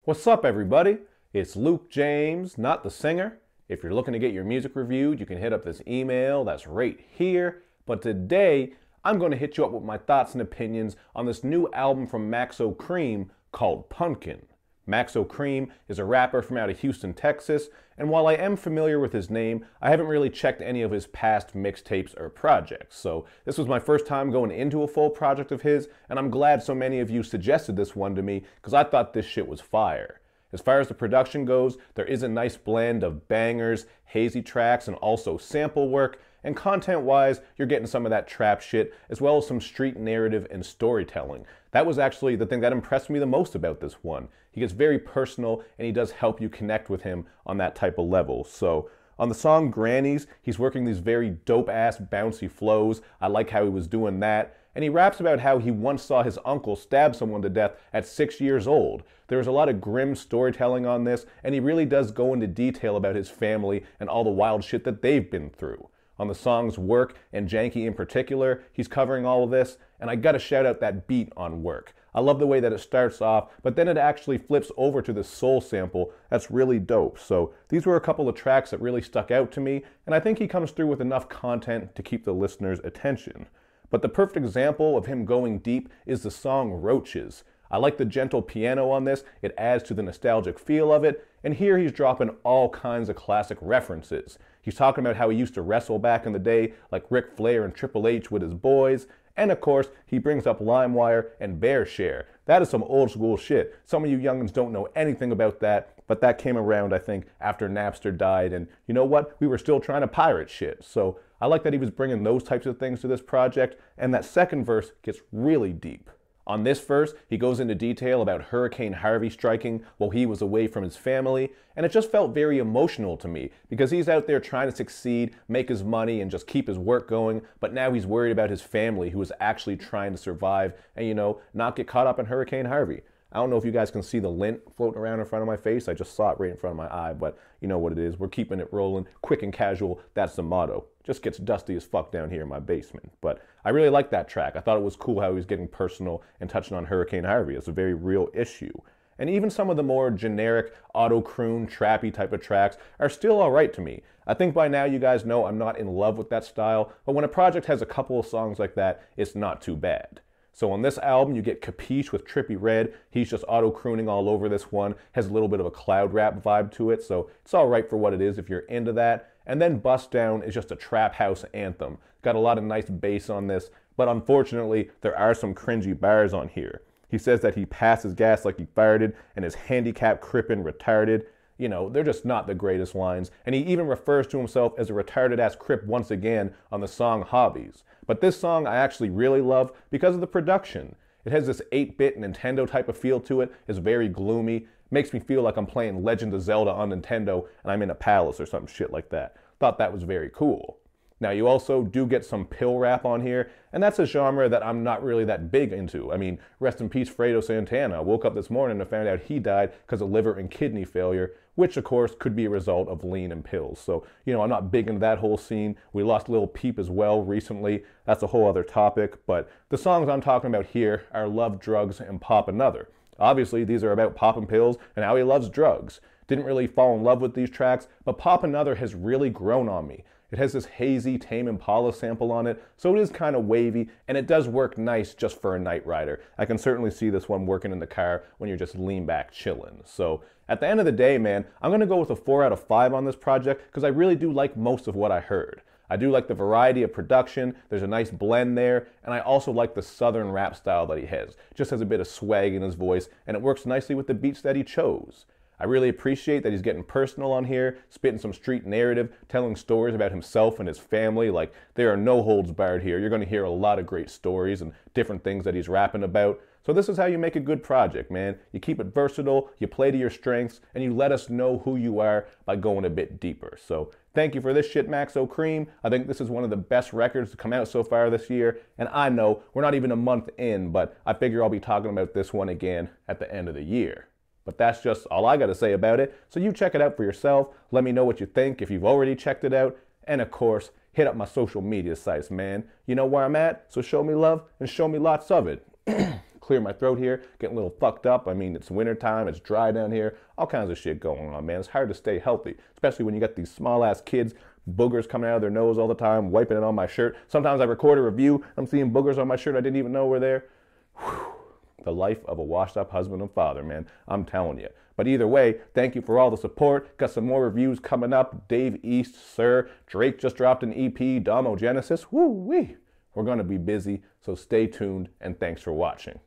What's up, everybody? It's Luke James, not the singer. If you're looking to get your music reviewed, you can hit up this email that's right here. But today, I'm going to hit you up with my thoughts and opinions on this new album from Maxo Kream called Punken. Maxo Kream is a rapper from out of Houston, Texas, and while I am familiar with his name, I haven't really checked any of his past mixtapes or projects. So this was my first time going into a full project of his, and I'm glad so many of you suggested this one to me because I thought this shit was fire. As far as the production goes, there is a nice blend of bangers, hazy tracks, and also sample work, and content-wise, you're getting some of that trap shit, as well as some street narrative and storytelling. That was actually the thing that impressed me the most about this one. He gets very personal, and he does help you connect with him on that type of level. So, on the song Grannies, he's working these very dope-ass bouncy flows. I like how he was doing that. And he raps about how he once saw his uncle stab someone to death at 6 years old. There's a lot of grim storytelling on this, and he really does go into detail about his family and all the wild shit that they've been through. On the songs Work and Janky in particular, he's covering all of this, and I gotta shout out that beat on Work. I love the way that it starts off, but then it actually flips over to the soul sample. That's really dope. So these were a couple of tracks that really stuck out to me, and I think he comes through with enough content to keep the listener's attention. But the perfect example of him going deep is the song Roaches. I like the gentle piano on this, it adds to the nostalgic feel of it, and here he's dropping all kinds of classic references. He's talking about how he used to wrestle back in the day, like Ric Flair and Triple H with his boys, and of course, he brings up LimeWire and BearShare. That is some old school shit. Some of you youngins don't know anything about that, but that came around, I think, after Napster died, and you know what? We were still trying to pirate shit, so I like that he was bringing those types of things to this project, and that second verse gets really deep. On this verse, he goes into detail about Hurricane Harvey striking while he was away from his family, and it just felt very emotional to me because he's out there trying to succeed, make his money, and just keep his work going, but now he's worried about his family who is actually trying to survive and, you know, not get caught up in Hurricane Harvey. I don't know if you guys can see the lint floating around in front of my face. I just saw it right in front of my eye, but you know what it is. We're keeping it rolling, quick and casual. That's the motto. Just gets dusty as fuck down here in my basement. But I really like that track. I thought it was cool how he was getting personal and touching on Hurricane Harvey. It's a very real issue. And even some of the more generic auto-croon, trappy type of tracks are still alright to me. I think by now you guys know I'm not in love with that style, but when a project has a couple of songs like that, it's not too bad. So on this album, you get Capisce with Trippy Red. He's just auto-crooning all over this one. Has a little bit of a cloud rap vibe to it, so it's all right for what it is if you're into that. And then Bust Down is just a trap house anthem. Got a lot of nice bass on this, but unfortunately, there are some cringy bars on here. He says that he passes gas like he farted and is handicapped, crippin', retarded. You know, they're just not the greatest lines, and he even refers to himself as a retarded-ass crip once again on the song Hobbies. But this song I actually really love because of the production. It has this 8-bit Nintendo type of feel to it, it's very gloomy, makes me feel like I'm playing Legend of Zelda on Nintendo and I'm in a palace or some shit like that. Thought that was very cool. Now you also do get some pill rap on here, and that's a genre that I'm not really that big into. I mean, rest in peace Fredo Santana. I woke up this morning and found out he died because of liver and kidney failure, which of course could be a result of lean and pills. So, you know, I'm not big into that whole scene. We lost Lil Peep as well recently. That's a whole other topic, but the songs I'm talking about here are Love, Drugs, and Pop Another. Obviously, these are about popping pills and how he loves drugs. Didn't really fall in love with these tracks, but Pop Another has really grown on me. It has this hazy Tame Impala sample on it, so it is kind of wavy, and it does work nice just for a night rider. I can certainly see this one working in the car when you're just lean back chilling. So at the end of the day, man, I'm going to go with a 4 out of 5 on this project because I really do like most of what I heard. I do like the variety of production, there's a nice blend there, and I also like the southern rap style that he has. Just has a bit of swag in his voice, and it works nicely with the beats that he chose. I really appreciate that he's getting personal on here, spitting some street narrative, telling stories about himself and his family. Like, there are no holds barred here. You're going to hear a lot of great stories and different things that he's rapping about. So this is how you make a good project, man. You keep it versatile, you play to your strengths, and you let us know who you are by going a bit deeper. So thank you for this shit, Maxo Kream. I think this is one of the best records to come out so far this year. And I know we're not even a month in, but I figure I'll be talking about this one again at the end of the year. But that's just all I got to say about it, so you check it out for yourself. Let me know what you think if you've already checked it out. And of course, hit up my social media sites, man. You know where I'm at, so show me love and show me lots of it. clear my throat here, getting a little fucked up. I mean, it's wintertime, it's dry down here, all kinds of shit going on, man. It's hard to stay healthy, especially when you got these small-ass kids, boogers coming out of their nose all the time, wiping it on my shirt. Sometimes I record a review, I'm seeing boogers on my shirt I didn't even know were there. Whew. The life of a washed-up husband and father, man. I'm telling you. But either way, thank you for all the support. Got some more reviews coming up. Dave East, Sir. Drake just dropped an EP. Domo Genesis. Woo-wee. We're going to be busy, so stay tuned, and thanks for watching.